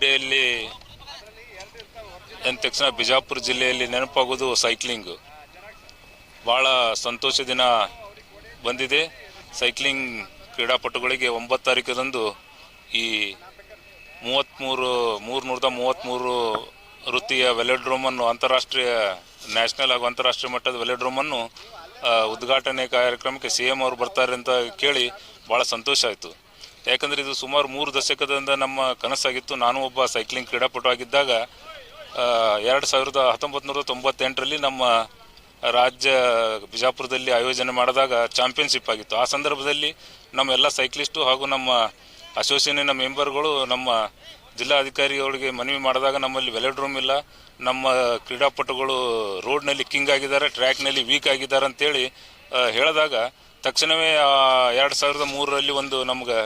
ಜಿಲ್ಲೆಯಲ್ಲಿ ಅಂದ ತಕ್ಷಣ ಬಿಜಾಪುರ ಜಿಲ್ಲೆಯಲ್ಲಿ ನೆನಪಾಗೋದು ಸೈಕ್ಲಿಂಗ್. ಭಾಳ ಸಂತೋಷ ದಿನ ಬಂದಿದೆ. ಸೈಕ್ಲಿಂಗ್ ಕ್ರೀಡಾಪಟುಗಳಿಗೆ 9 ತಾರೀಕದಂದು ಈ 333 ವೃತ್ತಿಯ ವೆಲೋಡ್ರೋಮನ್ನು ಅಂತಾರಾಷ್ಟ್ರೀಯ ನ್ಯಾಷನಲ್ ಹಾಗೂ ಅಂತಾರಾಷ್ಟ್ರೀಯ ಮಟ್ಟದ ವೆಲೋಡ್ರೋಮನ್ನು ಉದ್ಘಾಟನೆ ಕಾರ್ಯಕ್ರಮಕ್ಕೆ CM ಅವರು ಬರ್ತಾರೆ ಅಂತ ಕೇಳಿ ಭಾಳ ಸಂತೋಷ ಆಯಿತು. ಯಾಕಂದರೆ ಇದು ಸುಮಾರು 3 ದಶಕದಿಂದ ನಮ್ಮ ಕನಸಾಗಿತ್ತು. ನಾನು ಒಬ್ಬ ಸೈಕ್ಲಿಂಗ್ ಕ್ರೀಡಾಪಟು ಆಗಿದ್ದಾಗ 1998ರಲ್ಲಿ ನಮ್ಮ ರಾಜ್ಯ ಬಿಜಾಪುರದಲ್ಲಿ ಆಯೋಜನೆ ಮಾಡಿದಾಗ ಚಾಂಪಿಯನ್ಶಿಪ್ ಆಗಿತ್ತು. ಆ ಸಂದರ್ಭದಲ್ಲಿ ನಮ್ಮ ಎಲ್ಲ ಸೈಕ್ಲಿಸ್ಟು ಹಾಗೂ ನಮ್ಮ ಅಸೋಸಿಯೇಷನ್ನ ಮೆಂಬರ್ಗಳು ನಮ್ಮ ಜಿಲ್ಲಾಧಿಕಾರಿಗಳಿಗೆ ಮನವಿ ಮಾಡಿದಾಗ ನಮ್ಮಲ್ಲಿ ವೆಲೋಡ್ರೋಮ್ ಇಲ್ಲ, ನಮ್ಮ ಕ್ರೀಡಾಪಟುಗಳು ರೋಡ್ನಲ್ಲಿ ಕಿಂಗ್ ಆಗಿದ್ದಾರೆ, ಟ್ರ್ಯಾಕ್ನಲ್ಲಿ ವೀಕ್ ಆಗಿದ್ದಾರೆ ಅಂತೇಳಿ ಹೇಳಿದಾಗ ತಕ್ಷಣವೇ 2003ರಲ್ಲಿ ಒಂದು ನಮ್ಗೆ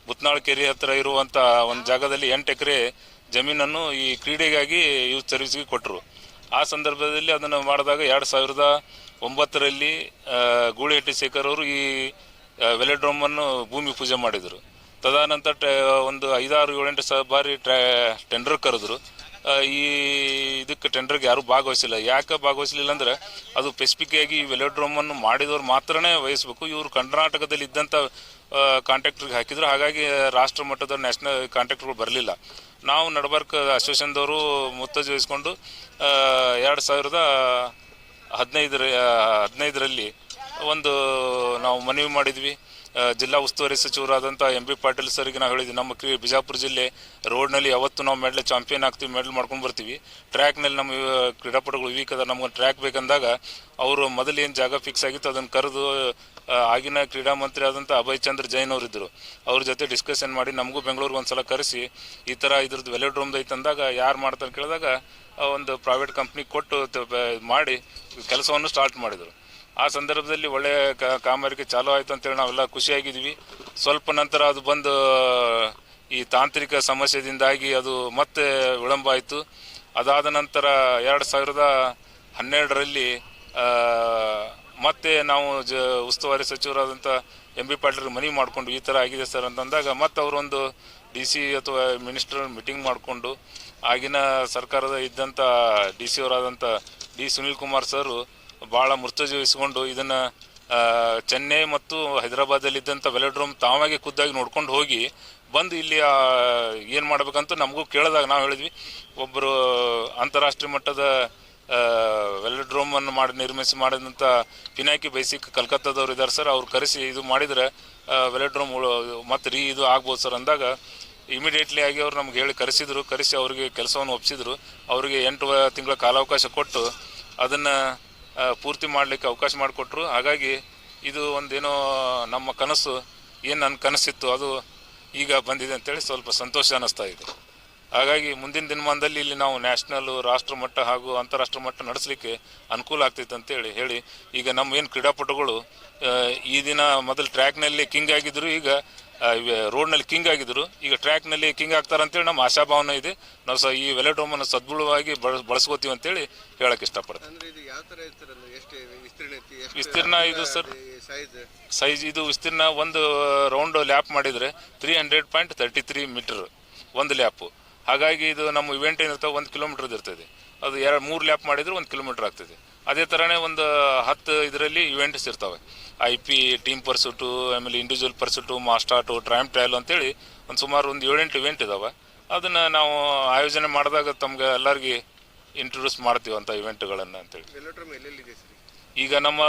ಬುತ್ನಾಳ್ ಕೆರೆ ಹತ್ತಿರ ಇರುವಂಥ ಒಂದು ಜಾಗದಲ್ಲಿ 8 ಎಕರೆ ಜಮೀನನ್ನು ಈ ಕ್ರೀಡೆಗಾಗಿ ಯೂತ್ ಸರ್ವಿಸ್ಗೆ ಕೊಟ್ಟರು. ಆ ಸಂದರ್ಭದಲ್ಲಿ ಅದನ್ನು ಮಾಡಿದಾಗ 2009ರಲ್ಲಿ ಗೂಳಿಹಟ್ಟಿ ಶೇಖರ್ ಅವರು ಈ ವೆಲೋಡ್ರೋಮನ್ನು ಭೂಮಿ ಪೂಜೆ ಮಾಡಿದರು. ತದನಂತರ ಒಂದು 5-6-7 ಬಾರಿ ಟೆಂಡರ್ ಕರೆದ್ರು. ಈ ಇದಕ್ಕೆ ಟೆಂಡರ್ಗೆ ಯಾರೂ ಭಾಗವಹಿಸಿಲ್ಲ. ಯಾಕೆ ಭಾಗವಹಿಸಲಿಲ್ಲ ಅಂದರೆ ಅದು ಸ್ಪೆಸಿಫಿಕ್ಕಾಗಿ ಈ ವೆಲೋಡ್ರೋಮನ್ನು ಮಾಡಿದವ್ರು ಮಾತ್ರನೇ ವಹಿಸಬೇಕು. ಇವರು ಕರ್ನಾಟಕದಲ್ಲಿ ಇದ್ದಂಥ ಕಾಂಟ್ರಾಕ್ಟ್ರಿಗೆ ಹಾಕಿದ್ರು. ಹಾಗಾಗಿ ರಾಷ್ಟ್ರ ಮಟ್ಟದ ನ್ಯಾಷನಲ್ ಕಾಂಟ್ರಾಕ್ಟ್ಗಳು ಬರಲಿಲ್ಲ. ನಾವು ನಡಬರ್ಕ್ ಅಸೋಸಿಯೇಷನ್ದವರು ಮುತ್ತುವರ್ಜಿ ವಹಿಸ್ಕೊಂಡು 2015ರಲ್ಲಿ ಒಂದು ನಾವು ಮನವಿ ಮಾಡಿದ್ವಿ. ಜಿಲ್ಲಾ ಉಸ್ತುವಾರಿ ಸಚಿವರಾದಂಥ MB ಪಾಟೀಲ್ ಸರ್ಗೆ ನಾವು ಹೇಳಿದ್ವಿ, ನಮ್ಮ ಬಿಜಾಪುರ ಜಿಲ್ಲೆ ರೋಡ್ನಲ್ಲಿ ಯಾವತ್ತು ನಾವು ಮೆಡಲ್ ಚಾಂಪಿಯನ್ ಆಗ್ತೀವಿ, ಮೆಡಲ್ ಮಾಡ್ಕೊಂಡು ಬರ್ತೀವಿ. ಟ್ರ್ಯಾಕ್ನಲ್ಲಿ ನಮ್ಮ ಕ್ರೀಡಾಪಟುಗಳು ವೀಕ್ ಅದ, ನಮ್ಗೆ ಟ್ರ್ಯಾಕ್ ಬೇಕಂದಾಗ ಅವರು ಮೊದಲು ಏನು ಜಾಗ ಫಿಕ್ಸ್ ಆಗಿತ್ತು ಅದನ್ನು ಕರೆದು ಆಗಿನ ಕ್ರೀಡಾ ಮಂತ್ರಿ ಆದಂಥ ಅಭಯ್ ಚಂದ್ರ ಜೈನ್ ಅವರಿದ್ದರು, ಅವ್ರ ಜೊತೆ ಡಿಸ್ಕಷನ್ ಮಾಡಿ ನಮಗೂ ಬೆಂಗಳೂರಿಗೆ ಒಂದು ಸಲ ಕರೆಸಿ ಈ ಥರ ಇದ್ರದ್ದು ವೆಲೋಡ್ರೋಮ್ದು ಐತಂದಾಗ ಯಾರು ಮಾಡ್ತಾರೆ ಕೇಳಿದಾಗ ಒಂದು ಪ್ರೈವೇಟ್ ಕಂಪ್ನಿ ಕೊಟ್ಟು ಮಾಡಿ ಕೆಲಸವನ್ನು ಸ್ಟಾರ್ಟ್ ಮಾಡಿದರು. ಆ ಸಂದರ್ಭದಲ್ಲಿ ಒಳ್ಳೆಯ ಕಾಮಗಾರಿಕೆ ಚಾಲೂ ಆಯಿತು ಅಂತೇಳಿ ನಾವೆಲ್ಲ ಖುಷಿಯಾಗಿದ್ವಿ. ಸ್ವಲ್ಪ ನಂತರ ಅದು ಬಂದು ಈ ತಾಂತ್ರಿಕ ಸಮಸ್ಯೆದಿಂದಾಗಿ ಅದು ಮತ್ತೆ ವಿಳಂಬ ಆಯಿತು. ಅದಾದ ನಂತರ 2012ರಲ್ಲಿ ಮತ್ತೆ ನಾವು ಉಸ್ತುವಾರಿ ಸಚಿವರಾದಂಥ MB ಪಾಟೀಲ್ರಿಗೆ ಮನವಿ ಮಾಡಿಕೊಂಡು ಈ ಥರ ಆಗಿದೆ ಸರ್ ಅಂತಂದಾಗ ಮತ್ತೆ ಅವರೊಂದು DC ಅಥವಾ ಮಿನಿಸ್ಟರ್ ಮೀಟಿಂಗ್ ಮಾಡಿಕೊಂಡು ಆಗಿನ ಸರ್ಕಾರದ ಇದ್ದಂಥ DC ಅವರಾದಂಥ D. Sunil Kumar sir ಭಾಳ ಮುರ್ತುವರ್ಜಿ ವಹಿಸ್ಕೊಂಡು ಇದನ್ನು ಚೆನ್ನೈ ಮತ್ತು ಹೈದರಾಬಾದಲ್ಲಿದ್ದಂಥ ವೆಲೋಡ್ರೋಮ್ ತಾವಾಗೆ ಖುದ್ದಾಗಿ ನೋಡ್ಕೊಂಡು ಹೋಗಿ ಬಂದು ಇಲ್ಲಿ ಏನು ಮಾಡಬೇಕಂತ ನಮಗೂ ಕೇಳಿದಾಗ ನಾವು ಹೇಳಿದ್ವಿ, ಒಬ್ಬರು ಅಂತಾರಾಷ್ಟ್ರೀಯ ಮಟ್ಟದ ವೆಲೋಡ್ರೋಮನ್ನು ನಿರ್ಮಿಸಿ ಮಾಡಿದಂಥ ಪಿನಾಕಿ ಬೈಸಿಕ್ ಕಲ್ಕತ್ತಾದವ್ರು ಇದ್ದಾರೆ ಸರ್, ಅವ್ರು ಕರೆಸಿ ಇದು ಮಾಡಿದರೆ ವೆಲೋಡ್ರೋಮ್ ಮತ್ತು ಇದು ಆಗ್ಬೋದು ಸರ್ ಅಂದಾಗ ಇಮಿಡಿಯೇಟ್ಲಿ ಆಗಿ ಅವ್ರು ನಮ್ಗೆ ಹೇಳಿ ಕರೆಸಿ ಅವರಿಗೆ ಕೆಲಸವನ್ನು ಒಪ್ಪಿಸಿದ್ರು. ಅವರಿಗೆ 8 ತಿಂಗಳ ಕಾಲಾವಕಾಶ ಕೊಟ್ಟು ಅದನ್ನು ಪೂರ್ತಿ ಮಾಡಲಿಕ್ಕೆ ಅವಕಾಶ ಮಾಡಿಕೊಟ್ರು. ಹಾಗಾಗಿ ಇದು ಒಂದೇನೋ ನಮ್ಮ ಕನಸು ಏನು ನನ್ನ ಕನಸಿತ್ತು ಅದು ಈಗ ಬಂದಿದೆ ಅಂತೇಳಿ ಸ್ವಲ್ಪ ಸಂತೋಷ ಅನ್ನಿಸ್ತಾ ಇದೆ. ಹಾಗಾಗಿ ಮುಂದಿನ ದಿನಮಾನದಲ್ಲಿ ಇಲ್ಲಿ ನಾವು ನ್ಯಾಷನಲ್, ರಾಷ್ಟ್ರ ಮಟ್ಟ ಹಾಗೂ ಅಂತಾರಾಷ್ಟ್ರೀಯ ಮಟ್ಟ ನಡೆಸಲಿಕ್ಕೆ ಅನುಕೂಲ ಆಗ್ತೈತೆ ಅಂತೇಳಿ ಹೇಳಿ ಈಗ ನಮ್ಮ ಏನು ಕ್ರೀಡಾಪಟುಗಳು ಈ ದಿನ ಮೊದಲು ಟ್ರ್ಯಾಕ್ನಲ್ಲಿ ಕಿಂಗ್ ಆಗಿದ್ದರು, ಈಗ ರೋಡ್ನಲ್ಲಿ ಕಿಂಗ್ ಆಗಿದ್ರು, ಈಗ ಟ್ರ್ಯಾಕ್ನಲ್ಲಿ ಕಿಂಗ್ ಆಗ್ತಾರೆ ಅಂತೇಳಿ ನಮ್ಮ ಆಶಾಭಾವನೆ ಇದೆ. ನಾವು ಈ ವೆಲೋಡ್ರೋಮನ್ನು ಸದ್ಬಳವಾಗಿ ಬಳಸ್ಕೋತೀವಿ ಅಂತೇಳಿ ಹೇಳಕ್ಕೆ ಇಷ್ಟಪಡ್ತೀನಿ. ವಿಸ್ತೀರ್ಣ ಇದು ಸರ್ ಸೈಜ್ ಇದು ವಿಸ್ತೀರ್ಣ ಒಂದು ರೌಂಡ್ ಲ್ಯಾಪ್ ಮಾಡಿದರೆ 300.33 ಮೀಟರ್ ಒಂದು ಲ್ಯಾಪು. ಹಾಗಾಗಿ ಇದು ನಮ್ಮ ಇವೆಂಟ್ ಏನಿರ್ತಾವೆ 1 ಕಿಲೋಮೀಟರ್ದು ಇರ್ತದೆ, ಅದು 3 ಲ್ಯಾಪ್ ಮಾಡಿದರೆ 1 ಕಿಲೋಮೀಟರ್ ಆಗ್ತದೆ. ಅದೇ ಥರನೇ ಒಂದು 10 ಇದರಲ್ಲಿ ಇವೆಂಟ್ಸ್ ಇರ್ತವೆ, IP, ಟೀಮ್ ಪರ್ಸೂಟು, ಆಮೇಲೆ ಇಂಡಿವಿಜುವಲ್ ಪರ್ಸೂಟು, ಮಾಸ್ಟಾಟು, ಟ್ರೈಮ್ ಟ್ರಯಲ್ ಅಂತೇಳಿ ಒಂದು ಸುಮಾರು ಒಂದು 7-8 ಇವೆಂಟ್ ಇದ್ದಾವೆ. ಅದನ್ನು ನಾವು ಆಯೋಜನೆ ಮಾಡಿದಾಗ ತಮ್ಗೆ ಎಲ್ಲರಿಗೆ ಇಂಟ್ರೊಡ್ಯೂಸ್ ಮಾಡ್ತೀವಿ ಅಂತ ಇವೆಂಟ್ಗಳನ್ನು ಅಂತೇಳಿ. ಈಗ ನಮ್ಮ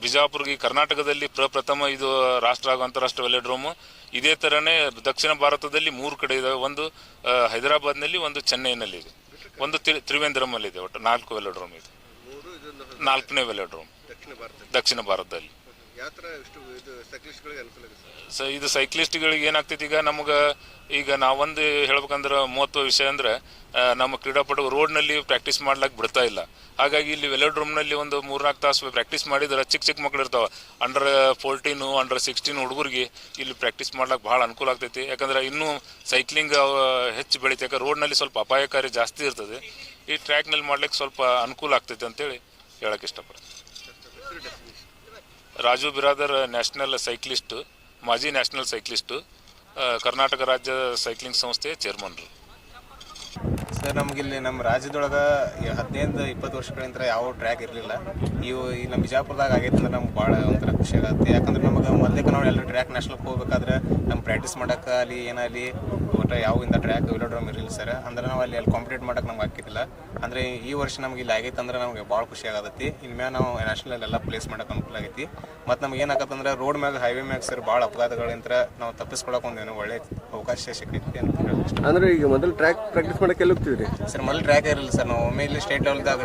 ಬಿಜಾಪುರ್ಗೆ ಕರ್ನಾಟಕದಲ್ಲಿ ಪ್ರಪ್ರಥಮ ಇದು ರಾಷ್ಟ್ರ ಹಾಗೂ ಅಂತಾರಾಷ್ಟ್ರೀಯ ವೆಲೋಡ್ರೋಮು. ಇದೇ ಥರನೇ ದಕ್ಷಿಣ ಭಾರತದಲ್ಲಿ 3 ಕಡೆ ಇದ್ದಾವೆ, ಒಂದು ಹೈದರಾಬಾದ್ನಲ್ಲಿ, ಒಂದು ಚೆನ್ನೈನಲ್ಲಿದೆ, ಒಂದು ತ್ರಿವೇಂದ್ರಮಲ್ಲಿದೆ. ಒಟ್ಟು 4 ವೆಲೋಡ್ರೋಮ್ ಇದೆ, 4ನೇ ವೆಲೋಡ್ರೋಮ್ ದಕ್ಷಿಣ ಭಾರತದಲ್ಲಿ. ಇದು ಸೈಕ್ಲಿಸ್ಟ್ಗಳಿಗೆ ಏನಾಗ್ತೈತಿ, ಈಗ ನಮ್ಗೆ ಈಗ ನಾವೊಂದು ಹೇಳ್ಬೇಕಂದ್ರೆ ಮಹತ್ವ ವಿಷಯ ಅಂದರೆ ನಮ್ಮ ಕ್ರೀಡಾಪಟು ರೋಡ್ನಲ್ಲಿ ಪ್ರಾಕ್ಟೀಸ್ ಮಾಡ್ಲಿಕ್ಕೆ ಬಿಡ್ತಾ ಇಲ್ಲ. ಹಾಗಾಗಿ ಇಲ್ಲಿ ವೆಲೋಡ್ರೋಮ್ನಲ್ಲಿ ಒಂದು 3-4 ತಾಸು ಪ್ರಾಕ್ಟೀಸ್ ಮಾಡಿದ್ರೆ ಚಿಕ್ಕ ಮಕ್ಳು ಇರ್ತಾವೆ, ಅಂಡರ್ 14, ಅಂಡರ್ 16 ಹುಡುಗರಿಗೆ ಇಲ್ಲಿ ಪ್ರಾಕ್ಟೀಸ್ ಮಾಡ್ಲಿಕ್ಕೆ ಭಾಳ ಅನುಕೂಲ ಆಗ್ತೈತಿ. ಯಾಕಂದ್ರೆ ಇನ್ನೂ ಸೈಕ್ಲಿಂಗ್ ಹೆಚ್ಚು ಬೆಳಿತೈತೆ, ಯಾಕಂದ್ರೆ ರೋಡ್ನಲ್ಲಿ ಸ್ವಲ್ಪ ಅಪಾಯಕಾರಿ ಜಾಸ್ತಿ ಇರ್ತದೆ, ಈ ಟ್ರ್ಯಾಕ್ನಲ್ಲಿ ಮಾಡ್ಲಿಕ್ಕೆ ಸ್ವಲ್ಪ ಅನುಕೂಲ ಆಗ್ತೈತೆ ಅಂತೇಳಿ ಹೇಳಕ್ಕೆ ಇಷ್ಟಪಡ್ತೀನಿ. ರಾಜು ಬಿರಾದರ್ ನ್ಯಾಷನಲ್ ಸೈಕ್ಲಿಸ್ಟ್, ಮಾಜಿ ನ್ಯಾಷನಲ್ ಸೈಕ್ಲಿಸ್ಟು, ಕರ್ನಾಟಕ ರಾಜ್ಯ ಸೈಕ್ಲಿಂಗ್ ಸಂಸ್ಥೆಯ ಚೇರ್ಮನ್ರು. ಸರ್ ನಮಗಿಲ್ಲಿ ನಮ್ಮ ರಾಜ್ಯದೊಳಗೆ 15-20 ವರ್ಷಗಳಿಂದ ಯಾವ ಟ್ರ್ಯಾಕ್ ಇರಲಿಲ್ಲ. ಈ ನಮ್ಮ ಬಿಜಾಪುರದಾಗ ಆಗೈತೆ ಅಂದ್ರೆ ನಮ್ಗೆ ಭಾಳ ಒಂಥರ ಖುಷಿ ಆಗುತ್ತೆ. ಯಾಕಂದ್ರೆ ನಮಗೆ ಮೊದಲೇ ನಾವು ಎಲ್ಲ ಟ್ರ್ಯಾಕ್ ನ್ಯಾಷನಲ್ಗೆ ಹೋಗ್ಬೇಕಾದ್ರೆ ನಮ್ಮ ಪ್ರಾಕ್ಟೀಸ್ ಮಾಡೋಕೆ ಅಲ್ಲಿ ಏನಾಗಲಿ ಒಟ್ಟು ಯಾವಿಂದ ಟ್ರ್ಯಾಕ್ ವೆಲೋಡ್ರಮ್ ಇರಲಿಲ್ಲ ಸರ್. ಅಂದ್ರೆ ನಾವು ಅಲ್ಲಿ ಕಾಂಪಿಟೇಟ್ ಮಾಡೋಕೆ ನಮ್ಗೆ ಆಗ್ತಿದ್ದಿಲ್ಲ. ಅಂದರೆ ಈ ವರ್ಷ ನಮ್ಗೆ ಇಲ್ಲಿ ಆಗೈತೆ ಅಂದ್ರೆ ನಮಗೆ ಭಾಳ ಖುಷಿ ಆಗತ್ತೆ. ಇನ್ಮೇಲೆ ನಾವು ನ್ಯಾಷನಲ್ ಪ್ಲೇಸ್ ಮಾಡೋಕೆ ಅನುಕೂಲ ಆಗೈತಿ. ಮತ್ತು ನಮ್ಗೆ ಏನಾಗತ್ತಂದ್ರೆ ರೋಡ್ ಮ್ಯಾಗ ಹೈವೇ ಮ್ಯಾಗ ಸರ್ ಭಾಳ ಅಪಘಾತಗಳಿಂದ ನಾವು ತಪ್ಪಿಸ್ಕೊಳಕ್ಕೆ ಒಂದೇನೋ ಒಳ್ಳೆ ಅವಕಾಶ ಸಿಕ್ಕೈತಿ ಅಂತ ಹೇಳಿ. ಅಂದ್ರೆ ಈಗ ಮೊದಲು ಟ್ರ್ಯಾಕ್ ಪ್ರಾಕ್ಟೀಸ್ ಮಾಡಕ್ಕೆ ಎಲ್ಲಿ ಹೋಗ್ತಿದ್ರಿ ಸರ್? ಮೊದಲು ಟ್ರ್ಯಾಕ್ ಇರಲಿಲ್ಲ ಸರ್. ನಾವು ಒಮ್ಮೆ ಇಲ್ಲಿ ಸ್ಟೇಟ್ ಲೆವೆಲ್ದಾಗ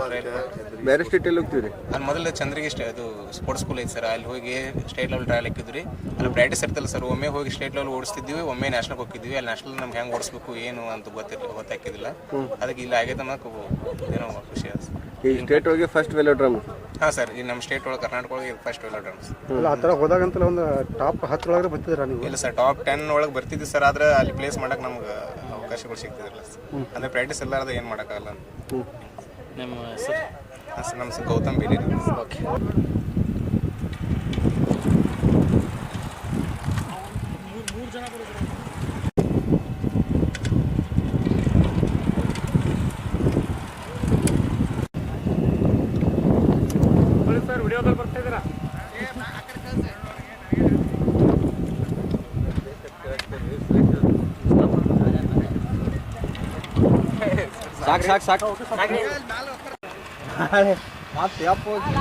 ಬೇರೆ ಸ್ಟೇಟಲ್ಲಿ ಹೋಗ್ತಿದ್ರಿ? ಅಲ್ಲಿ ಮೊದಲು ಚಂದ್ರಗಿ ಅದು ಸ್ಪೋರ್ಟ್ಸ್ ಸ್ಕೂಲ್ ಐತೆ ಸರ್. ಅಲ್ಲಿ ಹೋಗಿ ಸ್ಟೇಟ್ ಲೆವೆಲ್ ಟ್ರಯಲ್ ಹಾಕಿದ್ವಿ. ಅಲ್ಲಿ ಪ್ರಾಕ್ಟೀಸ್ ಇರ್ತಲ್ಲ ಸರ್. ಒಮ್ಮೆ ಹೋಗಿ ಸ್ಟೇಟ್ ಲೆವೆಲ್ ಓಡಿಸ್ತಿದ್ವಿ, ಒಮ್ಮೆ ನ್ಯಾಷನಲ್ ಹೋಗಿದ್ವಿ. ಅಲ್ಲಿ ನ್ಯಾಷನಲ್ ನಮ್ಗೆ ಹೆಂಗೆ ಓಡಿಸ್ಬೇಕು ಏನು ಅಂತ ಗೊತ್ತಾಕಿದ್ದಿಲ್ಲ. ಅದಕ್ಕೆ ಇಲ್ಲಿ ಆಗೈತೆ ಅನ್ನೋಕೆ ಏನೋ ಖುಷಿ ಆಗುತ್ತೆ. ಈ ಸ್ಟೇಟ್ ಒಳಗೆ ಫಸ್ಟ್ ವೆಲೋಡ್ರಮ್? ಹಾಂ ಸರ್, ಈ ನಮ್ಮ ಸ್ಟೇಟ್ ಒಳಗೆ ಕರ್ನಾಟಕ ಒಳಗೆ ಫಸ್ಟ್ ವೆಲೋಡ್ರಮ್ಸ್. ಆ ಥರ ಹೋದಾಗಂತಲೇ ಒಂದು ಟಾಪ್ 10 ಒಳಗೆ ಬರ್ತಿದ್ದೀರಾ ನೀವು? ಇಲ್ಲ ಸರ್, ಟಾಪ್ 10 ಒಳಗೆ ಬರ್ತಿದ್ವಿ ಸರ್. ಆದ್ರೆ ಅಲ್ಲಿ ಪ್ಲೇಸ್ ಮಾಡೋಕೆ ನಮ್ಗೆ ಅವಕಾಶಗಳು ಸಿಗ್ತಿದ್ದಿಲ್ಲ ಸರ್. ಅಂದರೆ ಪ್ರಾಕ್ಟೀಸ್ ಎಲ್ಲಾರದ ಏನು ಮಾಡೋಕ್ಕಾಗಲ್ಲ. ನಮ್ಮ ಹೆಸರು? ಹಾಂ ಸರ್, ನಮ್ಮ ಹೆಸರು ಗೌತಮ್ ಬೇಲಿ. ಓಕೆ. ಸರ್ ವಿಡಿಯೋದಲ್ಲಿ ಬರ್ತಾ ಇದ್ದೀರಾ? ಸಾಕು ಮತ್ತೆ ಯಪ್ಪ ಇಲ್ಲ